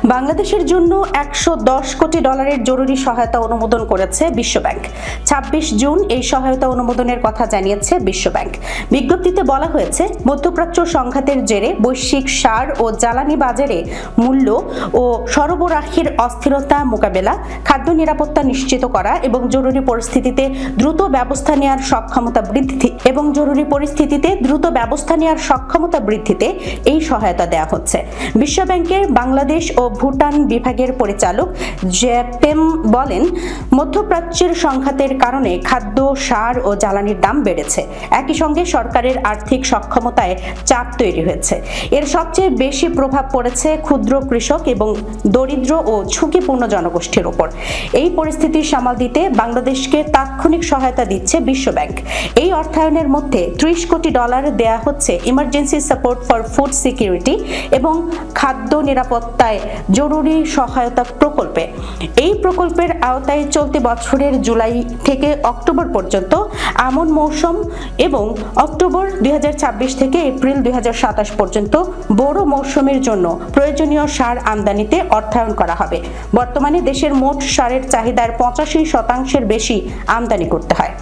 বাংলাদেশের জন্য $110 কোটি জরুরি সহায়তা অনুমোদন করেছে বিশ্বব্যাংক। 26 জুন এই সহায়তা অনুমোদনের কথা জানিয়েছে বিশ্বব্যাংক। বিজ্ঞপ্তিতে বলা হয়েছে, মধ্যপ্রাচ্য সংঘাতের জেরে বৈশ্বিক সার ও জ্বালানি বাজারে মূল্য ও সরবরাহের অস্থিরতা মোকাবেলা, খাদ্য নিরাপত্তা নিশ্চিত করা এবং জরুরি পরিস্থিতিতে দ্রুত ব্যবস্থা নেওয়ার সক্ষমতা বৃদ্ধিতে এই সহায়তা দেওয়া হচ্ছে। বিশ্বব্যাংকের বাংলাদেশ ও ভুটান বিভাগের পরিচালক জেপেম বলেন, মধ্যপ্রাচ্যের সংঘাতের কারণে খাদ্য, সার ও জ্বালানির দাম বেড়েছে। একই সঙ্গে সরকারের আর্থিক সক্ষমতায় চাপ তৈরি হয়েছে। এর সবচেয়ে বেশি প্রভাব পড়েছে ক্ষুদ্র কৃষক এবং দরিদ্র ও ঝুঁকিপূর্ণ জনগোষ্ঠীর উপর। এই পরিস্থিতি সামাল দিতে বাংলাদেশকে তাৎক্ষণিক সহায়তা দিচ্ছে বিশ্বব্যাংক। এই অর্থায়নের মধ্যে $30 কোটি দেয়া হচ্ছে emergency support for food security এবং খাদ্য নিরাপত্তায় জরুরি সহায়তা প্রকল্পে। এই প্রকল্পের আওতায় চলতি বছরের জুলাই থেকে অক্টোবর পর্যন্ত আমন মৌসুম এবং অক্টোবর 2026 থেকে এপ্রিল 2027 পর্যন্ত বোরো মৌসুমের জন্য প্রয়োজনীয় সার আমদানিতে অর্থায়ন করা হবে। বর্তমানে দেশের মোট সারের চাহিদার 85% বেশি আমদানি করতে হয়।